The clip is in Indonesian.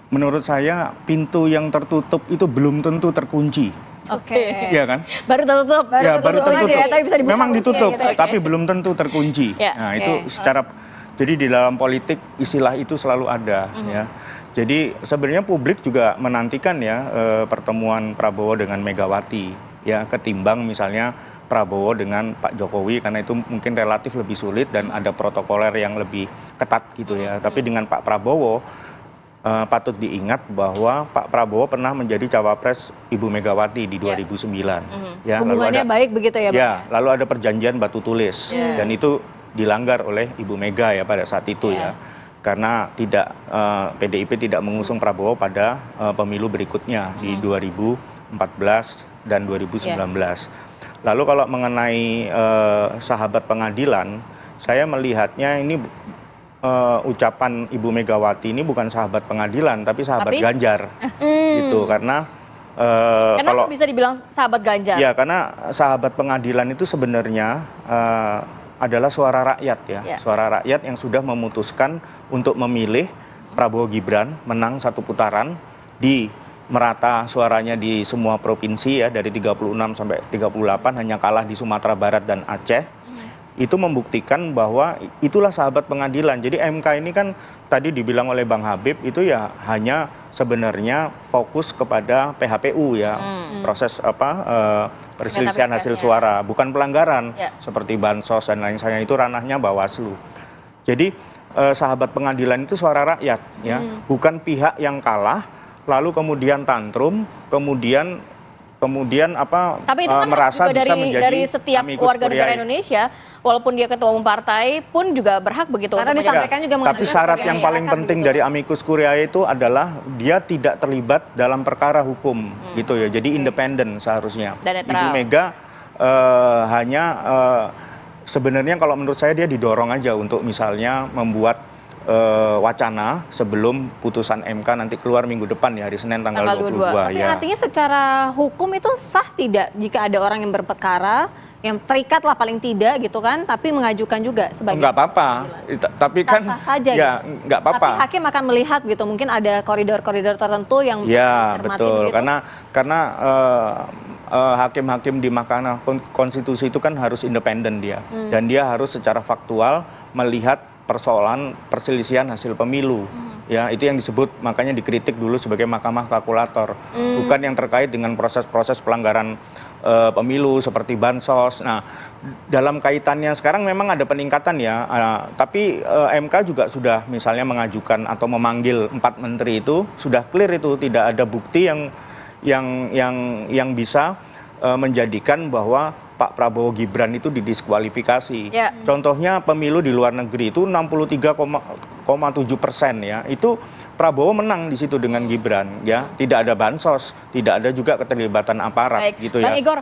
menurut saya pintu yang tertutup itu belum tentu terkunci. Oke. Iya kan? Baru tertutup. Ya, baru tertutup. Ya, tapi bisa dibuka Memang ditutup, gitu. tapi belum tentu terkunci. Ya, Nah, oke. itu secara jadi di dalam politik istilah itu selalu ada ya. Jadi sebenarnya publik juga menantikan ya pertemuan Prabowo dengan Megawati ya, ketimbang misalnya Prabowo dengan Pak Jokowi, karena itu mungkin relatif lebih sulit dan ada protokoler yang lebih ketat gitu ya. Tapi dengan Pak Prabowo patut diingat bahwa Pak Prabowo pernah menjadi cawapres Ibu Megawati di 2009. Ya, Hubungannya baik begitu ya, Bang? Ya, lalu ada perjanjian batu tulis dan itu dilanggar oleh Ibu Mega ya pada saat itu ya. Karena tidak PDIP tidak mengusung Prabowo pada pemilu berikutnya di 2014 dan 2019. Lalu kalau mengenai sahabat pengadilan, saya melihatnya ini ucapan Ibu Megawati ini bukan sahabat pengadilan tapi sahabat Ganjar gitu, karena kalau bisa dibilang sahabat Ganjar? Ya, karena sahabat pengadilan itu sebenarnya adalah suara rakyat ya, suara rakyat yang sudah memutuskan untuk memilih Prabowo Gibran menang satu putaran di merata suaranya di semua provinsi ya, dari 36 sampai 38, hanya kalah di Sumatera Barat dan Aceh. Itu membuktikan bahwa itulah sahabat pengadilan. Jadi MK ini kan tadi dibilang oleh Bang Habib itu ya hanya sebenarnya fokus kepada PHPU ya, proses perselisihan hasil suara, bukan pelanggaran seperti bansos dan lain sebagainya, itu ranahnya Bawaslu. Jadi sahabat pengadilan itu suara rakyat ya, bukan pihak yang kalah lalu kemudian tantrum, kemudian tapi itu kan merasa juga bisa menjadi dari setiap warga negara Indonesia, walaupun dia ketua umum partai pun juga berhak begitu. Karena disampaikan juga. Tapi syarat yang paling penting dari amicus curiae itu adalah dia tidak terlibat dalam perkara hukum gitu ya. Jadi independen seharusnya. Ibu Mega hanya sebenarnya kalau menurut saya dia didorong aja untuk misalnya membuat wacana sebelum putusan MK nanti keluar minggu depan ya, hari Senin tanggal 22. Tapi artinya secara hukum itu sah tidak jika ada orang yang berperkara yang terikat lah paling tidak gitu kan, tapi mengajukan juga sebagai nggak apa-apa, tapi kan sah saja ya gitu. Nggak apa-apa. Tapi hakim akan melihat gitu, mungkin ada koridor-koridor tertentu yang ya betul gitu. karena hakim-hakim di Mahkamah Konstitusi itu kan harus independen dia, dan dia harus secara faktual melihat persoalan perselisihan hasil pemilu. Ya, itu yang disebut, makanya dikritik dulu sebagai mahkamah kalkulator, bukan yang terkait dengan proses-proses pelanggaran pemilu seperti bansos. Nah, dalam kaitannya sekarang memang ada peningkatan ya, tapi MK juga sudah misalnya mengajukan atau memanggil 4 menteri itu sudah clear, itu tidak ada bukti yang bisa menjadikan bahwa Pak Prabowo Gibran itu didiskualifikasi. Contohnya pemilu di luar negeri itu 63,7% ya, itu Prabowo menang di situ dengan Gibran ya, tidak ada bansos, tidak ada juga keterlibatan aparat gitu ya. Bang Igor.